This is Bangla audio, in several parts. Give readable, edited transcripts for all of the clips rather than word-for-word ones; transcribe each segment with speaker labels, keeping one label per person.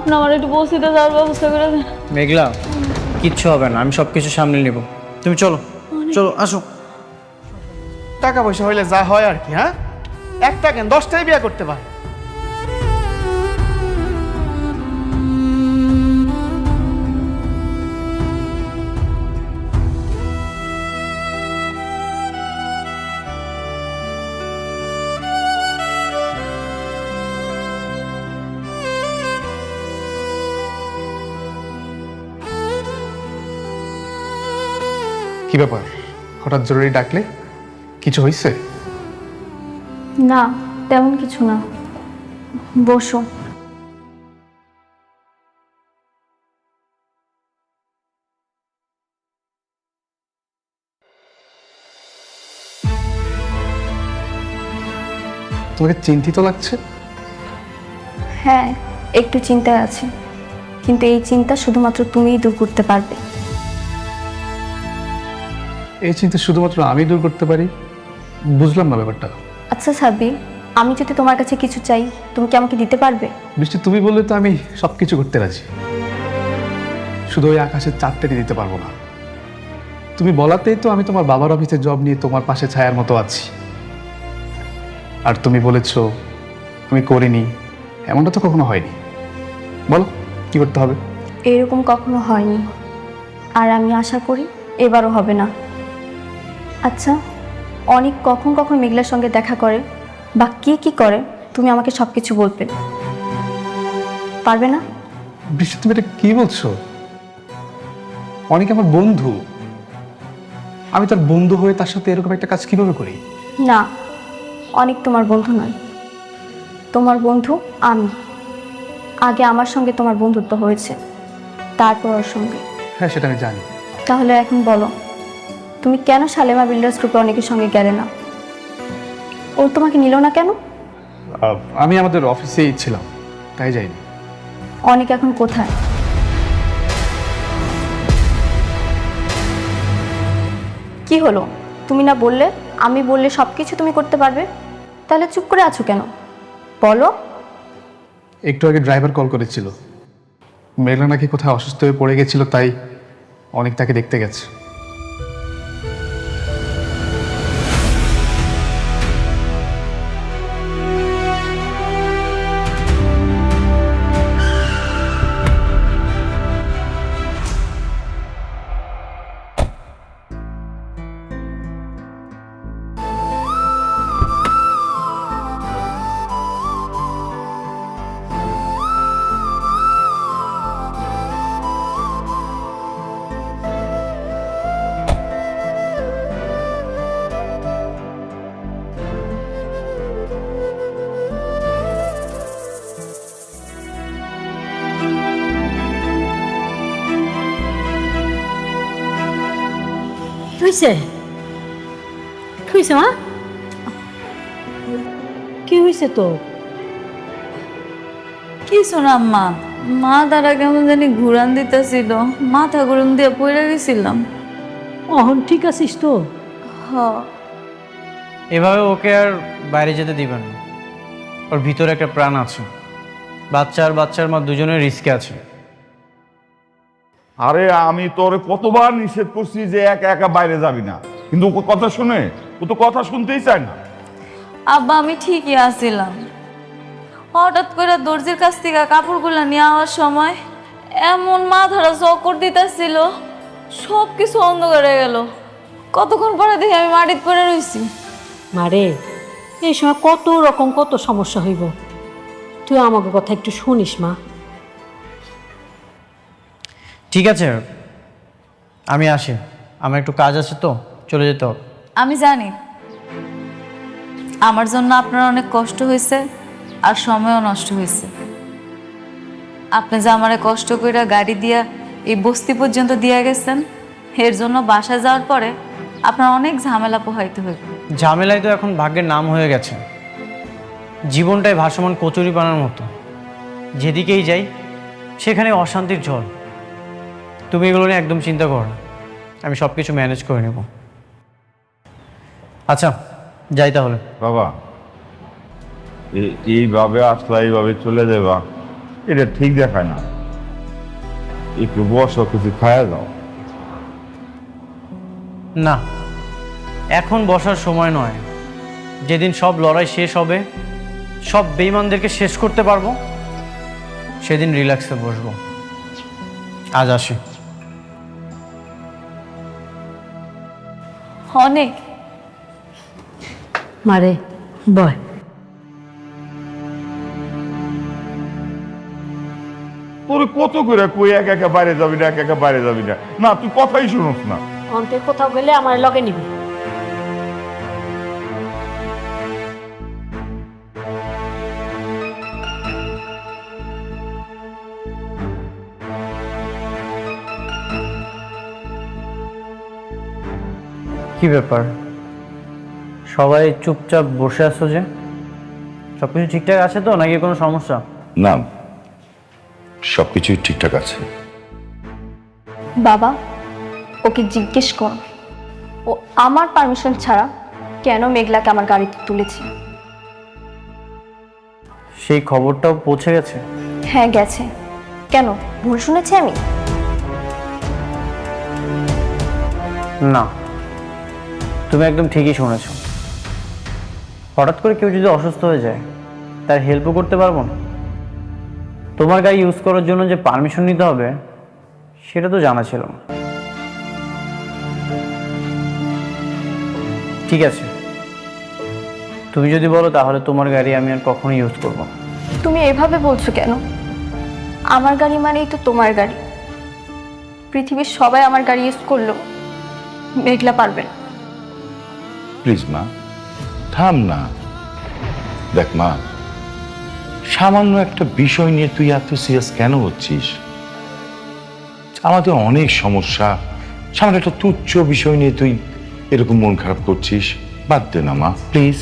Speaker 1: আপনি আমার একটু বসিতে যাওয়ার ব্যবস্থা করে দেন।
Speaker 2: মেঘলা, কিচ্ছু হবে না, আমি সব কিছু সামনে নেব। তুমি চলো চলো, আসো।
Speaker 3: টাকা পয়সা হইলে যা হয় আর কি, হ্যাঁ? একটা কেন 10টাই বিয়ে করতে পারে। কি ব্যাপার, হঠাৎ জরুরি ডাকলে? কিছু হয়েছে?
Speaker 4: না, তেমন কিছু না, বসো।
Speaker 3: তোমাকে চিন্তিত লাগছে?
Speaker 4: হ্যাঁ, একটু চিন্তায় আছে, কিন্তু এই চিন্তা শুধুমাত্র তুমিই দূর করতে পারবে।
Speaker 3: এই চিন্তা শুধুমাত্র আমি দূর করতে পারি? বুঝলাম না ব্যাপারটা।
Speaker 4: আচ্ছা সাব্বির, আমি যদি তোমার কাছে কিছু চাই, তুমি কি আমাকে দিতে পারবে?
Speaker 3: বৃষ্টি, তুমি বললে তো আমি সব কিছু করতে রাজি, শুধু ওই আকাশের চাঁদটাকে দিতে পারবো না। তুমি বলাতেই তো আমি তোমার বাবার অফিসে জব নিয়ে তোমার পাশে ছায়ার মতো আছি। আর তুমি বলেছো আমি করিনি, এমনটা তো কখনো হয়নি। বলো কি করতে হবে?
Speaker 4: এরকম কখনো হয়নি, আর আমি আশা করি এবারও হবে না। আচ্ছা, অনেক কখন কখন মেঘলার সঙ্গে দেখা করে বা কি কি করে, তুমি আমাকে সব কিছু বলবে, পারবে না?
Speaker 3: বৃষ্টি, তুমি এটা কি বলছো? অনেক আমার বন্ধু, আমি তার বন্ধু হয়ে তার সাথে এরকম একটা কাজ কিভাবে করি?
Speaker 4: না, অনেক তোমার বন্ধু নয়, তোমার বন্ধু আমি। আগে আমার সঙ্গে তোমার বন্ধুত্ব হয়েছে, তারপর ওর সঙ্গে।
Speaker 3: হ্যাঁ, সেটা আমি জানি।
Speaker 4: তাহলে এখন বলো, তুমি কেন শালেমা বিল্ডার্স গ্রুপে অনেকের সঙ্গে গেলে না? ও তোমাকে নিল না কেন?
Speaker 3: আমি আমাদের অফিসেই ছিলাম, তাই যাইনি।
Speaker 4: অনেক এখন কোথায়? কি হলো, তুমি না বললে আমি বললে সব কিছু তুমি করতে পারবে? তাহলে চুপ করে আছো কেন, বলো।
Speaker 3: একটু আগে ড্রাইভার কল করেছিল, মেঘলা নাকি কোথায় অসুস্থ হয়ে পড়ে গেছিল, তাই অনেক তাকে দেখতে গেছে।
Speaker 1: কি হয়েছে? কি হয়েছে মা? কি হয়েছে তো?
Speaker 5: কিছু না আম্মা, মাথাটা কেমন জানি ঘুরান দিতেছিল, মাথা ঘুরান দিয়ে পড়ে গেছিলাম।
Speaker 1: অহন ঠিক আছিস তো?
Speaker 5: হ,
Speaker 2: এভাবে ওকে আর বাইরে যেতে দিবেন না, ওর ভিতরে একটা প্রাণ আছে। বাচ্চা আর বাচ্চার মা দুজনের রিস্কে আছে।
Speaker 6: আরে আমি তোরে কতবার নিষেধ করছি যে একা একা বাইরে যাবি না, কিন্তু ও কথা শুনে, ও তো কথা শুনতেই চায় না।
Speaker 5: আব্বা আমি ঠিকই আছিলাম, হঠাৎ করে দর্জির কাছ থেকে কাপড়গুলো নিয়ে আওয়ার সময় এমন মাথাটা চক্কর দিতেছিল, সব কিছু অন্ধকার হয়ে গেল। কতক্ষণ পরে দেখি আমি মাটিতে পড়ে রয়েছি।
Speaker 1: মারে, এই সময় কত রকম কত সমস্যা হইব, তুই আমাকে কথা একটু শুনিস মা।
Speaker 2: ঠিক আছে, আমি আসি, আমার একটু কাজ আছে তো, চলে যেতে হবে।
Speaker 5: আমি জানি আমার জন্য আপনার অনেক কষ্ট হয়েছে আর সময়ও নষ্ট হয়েছে। আপনি যে আমারে কষ্ট করে গাড়ি দিয়া এই বস্তি পর্যন্ত দিয়ে গেছেন, এর জন্য বাসায় যাওয়ার পরে আপনার অনেক ঝামেলা পোহাইতে হইবে।
Speaker 2: ঝামেলাই তো এখন ভাগ্যের নাম হয়ে গেছে। জীবনটাই ভাসমান কচুরিপানার মতো, যেদিকেই যাই সেখানে অশান্তির ঝড়। তুমি এগুলো নিয়ে একদম চিন্তা করো না, আমি সব কিছু ম্যানেজ করে নেব। আচ্ছা যাই তাহলে।
Speaker 6: বাবা, এইভাবে আসলা, এইভাবে চলে যাবা, এটা ঠিক দেখায় না। একটু বসো, কিছু খায়া যাও।
Speaker 2: না, এখন বসার সময় নয়। যেদিন সব লড়াই শেষ হবে, সব বেঈমানদেরকে শেষ করতে পারবো, সেদিন রিল্যাক্সে বসবো। আজ আসি।
Speaker 5: অনেক
Speaker 1: মারে বয়।
Speaker 6: তোর কত করে কই একা একা বাইরে যাবি না, একা একা বাইরে যাবি না, না তুই কথাই শুনোস না।
Speaker 1: অন্তে কোথাও গেলে আমার লগে নিবি।
Speaker 2: কি ব্যাপার, সবাই চুপচাপ বসে আছো যে? সব কিছু ঠিকঠাক আছে তো, নাকি কোনো সমস্যা?
Speaker 6: না, সবকিছুই ঠিকঠাক আছে।
Speaker 4: বাবা, ওকে জিজ্ঞেস কর ও আমার পারমিশন ছাড়া কেন মেঘলাকে আমার গাড়িতে তুলেছে।
Speaker 2: সেই খবরটাও পৌঁছে গেছে?
Speaker 4: হ্যাঁ গেছে। কেন, ভুল শুনেছি আমি?
Speaker 2: না, তুমি একদম ঠিকই শুনেছ। হঠাৎ করে কেউ যদি অসুস্থ হয়ে যায়, তার হেল্পও করতে পারবো না। তোমার গাড়ি ইউজ করার জন্য যে পারমিশন নিতে হবে, সেটা তো জানা ছিল না। ঠিক আছে, তুমি যদি বলো তাহলে তোমার গাড়ি আমি আর কখনো ইউজ করবো না।
Speaker 4: তুমি এভাবে বলছো কেন? আমার গাড়ি মানেই তো তোমার গাড়ি। পৃথিবীর সবাই আমার গাড়ি ইউজ করলো, মেঘলা পারবে না।
Speaker 6: প্লিজ মা, থাম না। দেখ মা, সামান্য একটা বিষয় নিয়ে তুই এত সিরিয়াস কেন হচ্ছিস? আমাদের অনেক সমস্যা, সামান্য একটা তুচ্ছ বিষয় নিয়ে তুই এরকম মন খারাপ করছিস। বাদ দে না মা, প্লিজ।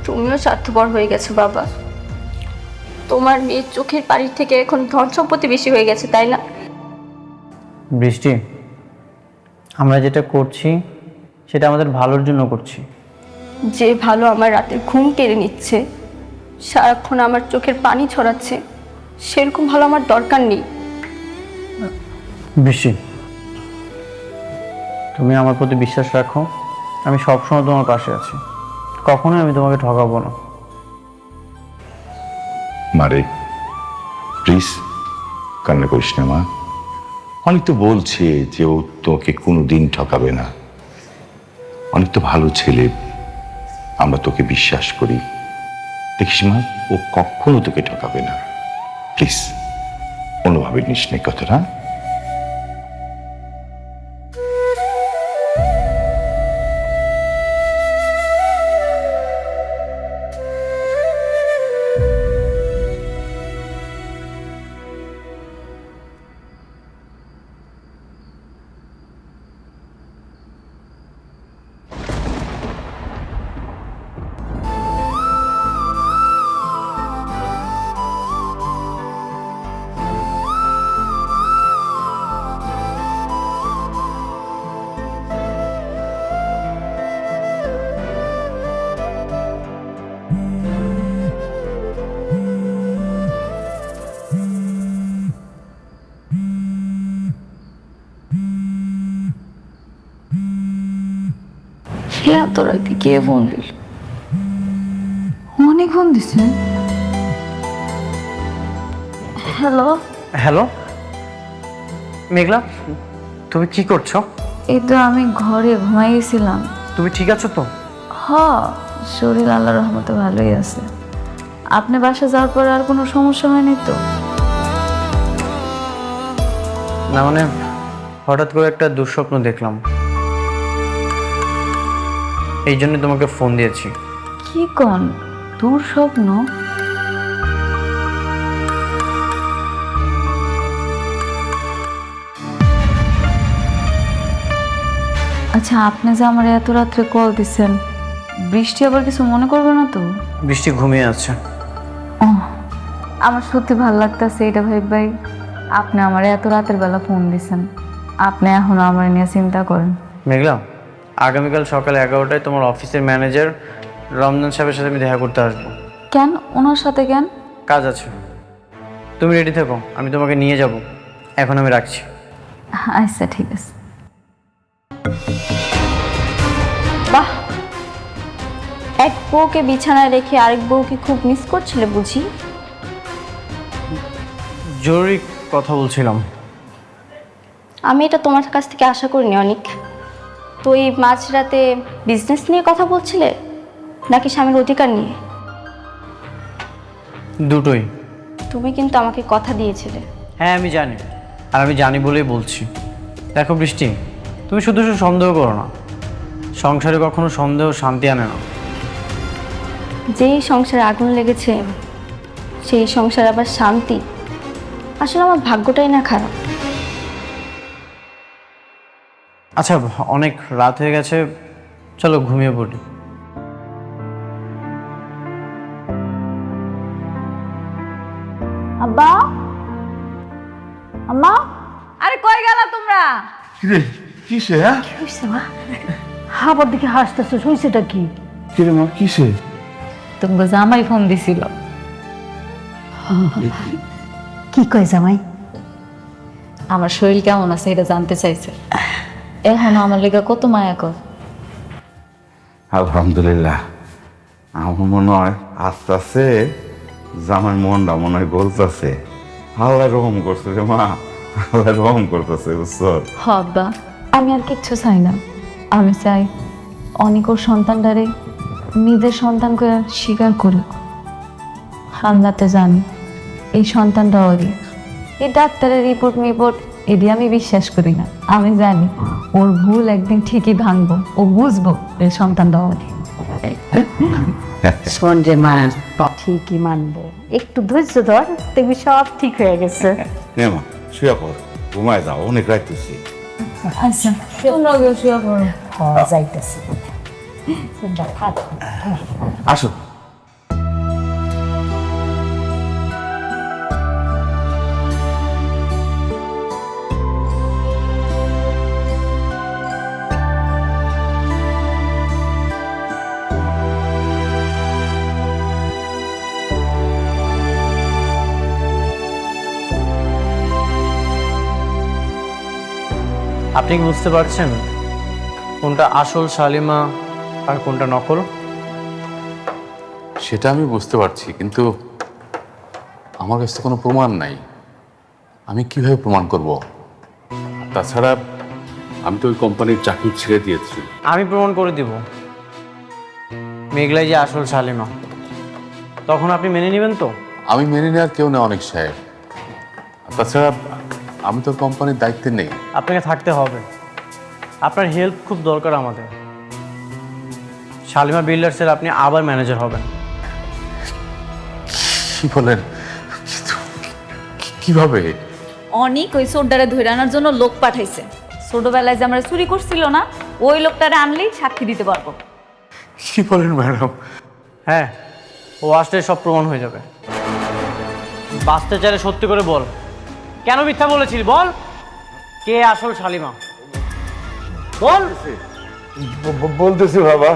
Speaker 4: তুমিও স্বার্থপর হয়ে গেছো বাবা। তোমার মেয়ের চোখের পানির থেকে এখন ধন সম্পত্তি বেশি হয়ে গেছে, তাই না?
Speaker 2: বৃষ্টি, আমরা যেটা করছি সেটা আমাদের ভালোর জন্য করছি।
Speaker 4: যে ভালো আমার রাতের ঘুম কেড়ে নিচ্ছে, সারাক্ষণ আমার চোখের পানি ছড়াচ্ছে, সেরকম ভালো আমার দরকার নেই।
Speaker 2: বৃষ্টি, তুমি আমার প্রতি বিশ্বাস রাখো, আমি সবসময় তোমার পাশে আছি। কখনোই আমি তোমাকে ঠকাবো না।
Speaker 6: মারে প্লিজ কান্না করিস না মা। অনেক তো বলছে যে ও তোকে কোনোদিন ঠকাবে না। অনেক তো ভালো ছেলে, আমরা তোকে বিশ্বাস করি। দেখিস মা, ও কখনো তোকে ঠকাবে না। প্লিজ অন্যভাবে নিস না কথাটা।
Speaker 5: এত রাতে কে ফোন দিল? অনেক ফোন দিছে। হ্যালো।
Speaker 2: হ্যালো মেঘলা, তুমি কি করছো?
Speaker 5: এই তো আমি ঘরে ঘুমাই গেছিলাম।
Speaker 2: তুমি ঠিক আছো তো?
Speaker 5: হ, শরীর আল্লাহর রহমতে ভালোই আছে। আপনি বাসা যাওয়ার পরে আর কোনো সমস্যা হয়নি তো?
Speaker 2: না মানে, হঠাৎ করে একটা দুঃস্বপ্ন দেখলাম, এই জন্য তোমাকে ফোন দিয়েছি।
Speaker 5: কি কোন দূর স্বপ্ন? আচ্ছা, আপনি যে আমার এত রাত্রে কল দিচ্ছেন, বৃষ্টি আবার কিছু মনে করবে না তো?
Speaker 2: বৃষ্টি ঘুমিয়ে আছে।
Speaker 5: আমার সত্যি ভালো লাগতেছে এটা ভাই। আপনি আমার এত রাতের বেলা ফোন দিচ্ছেন, আপনি এখনো আমার নিয়ে চিন্তা করেন।
Speaker 2: মেঘলা, আগামীকাল সকাল 11টায় তোমার অফিসের ম্যানেজার রমজান সাহেবের সাথে আমি দেখা করতে আসবো।
Speaker 5: কেন? ওনার সাথে কেন?
Speaker 2: কাজ আছে। তুমি রেডি থাকো, আমি তোমাকে নিয়ে যাব। এখন আমি রাখছি।
Speaker 5: আচ্ছা ঠিক আছে।
Speaker 4: বাহ, এক বউকে বিছানায় রেখে আরেক বউকে খুব মিস করছিলে বুঝি?
Speaker 2: জরুরি কথা বলছিলাম।
Speaker 4: আমি এটা তোমার কাছ থেকে আশা করিনি অনিক। তো এই মাঝরাতে বিজনেস নিয়ে কথা বলছিলে নাকি স্বামীর অধিকার নিয়ে?
Speaker 2: দুটোই।
Speaker 4: তুমি কিন্তু আমাকে কথা দিয়েছিলে।
Speaker 2: হ্যাঁ আমি জানি, আর আমি জানি বলেই বলছি। দেখো বৃষ্টি, তুমি শুধু শুধু সন্দেহ করো না। সংসারে কখনো সন্দেহ শান্তি আনে না।
Speaker 4: যেই সংসারে আগুন লেগেছে সেই সংসারে আবার শান্তি। আসলে আমার ভাগ্যটাই না খারাপ।
Speaker 2: আচ্ছা, অনেক রাত হয়ে গেছে, চলো ঘুমিয়ে পড়ি।
Speaker 1: আব্বা, আম্মা,
Speaker 5: আরে কই গেলা তোমরা?
Speaker 6: কিরে কিসে? হ্যাঁ
Speaker 1: হইছে মা? আবার দিকে হাসতেছো, হইছেটা কি?
Speaker 6: কিরে মা কিসে?
Speaker 5: তোমাকে জামাই ফোন দিছিল।
Speaker 1: কি কয় জামাই?
Speaker 5: আমার শরীর কেমন আছে এটা জানতে চাইছে। এখন আমার লেগে কত মায়া কর।
Speaker 6: আলহামদুলিল্লাহ, আমার মনে হয় আস্তে আস্তে জামার মনটা মনে হয় গলতেছে। আল্লাহ রহম করছে রে মা, আল্লাহ রহম করতেছে বুঝছো?
Speaker 5: হব্বা, আমি আর কিচ্ছু চাই না। আমি চাই অনেক ওর সন্তানটারে নিজের সন্তান করে স্বীকার করুক। আল্লাহতে জানি এই সন্তানটা ওরই। এই ডাক্তারের রিপোর্ট এটি আমি বিশ্বাস করি না। আমি জানি ওর ভুল একদিন ঠিকই ভাঙবো, ও বুঝবো এই সন্তানটা ওরই।
Speaker 1: শোন রে মা, ঠিকই মানবো, একটু ধৈর্য ধর, দেখবি সব ঠিক হয়ে গেছে।
Speaker 6: নে মা শুয়ে পড়, ঘুমায় যাও, অনেক রাইতেছি।
Speaker 5: আচ্ছা তোমরা শুয়ে পড়ো।
Speaker 1: যাইতেছি।
Speaker 6: আসো।
Speaker 2: আপনি কি বুঝতে পারছেন কোনটা আসল শালিমা আর কোনটা নকল?
Speaker 7: সেটা আমি বুঝতে পারছি, কিন্তু আমার কাছে তো কোনো প্রমাণ নাই। আমি কিভাবে প্রমাণ করব? তাছাড়া আমি তো ওই কোম্পানির চাকরি ছেড়ে দিয়েছি।
Speaker 2: আমি প্রমাণ করে দিব মেঘলাই যে আসল শালিমা। তখন আপনি মেনে নেবেন তো?
Speaker 7: আমি মেনে নেওয়ার কেউ না অনেক সাহেব। আর তাছাড়া আমি তো কোম্পানির দায়িত্বে নেই।
Speaker 2: আপনাকে থাকতে হবে, আপনার হেল্প খুব দরকার আমাদের। শালিমা বিল্ডার্সের আপনি আবার ম্যানেজার হবেন।
Speaker 7: কি বলেন? কিভাবে?
Speaker 5: অনেক ওই সোডারে ধরে আনার জন্য লোক পাঠাইছে। ছোটবেলায় যে আমরা চুরি করছিল না, ওই লোকটারে আনলেই সাক্ষী দিতে পারবো।
Speaker 7: কি বলেন ম্যাডাম?
Speaker 2: হ্যাঁ, ও আসলে সব প্রমাণ হয়ে যাবে। বাঁচতে চাইলে সত্যি করে বল, কেন মিথ্যা বলেছিলি? বল, কে আসল শালিমা? বল।
Speaker 6: বলতেছি বাবা।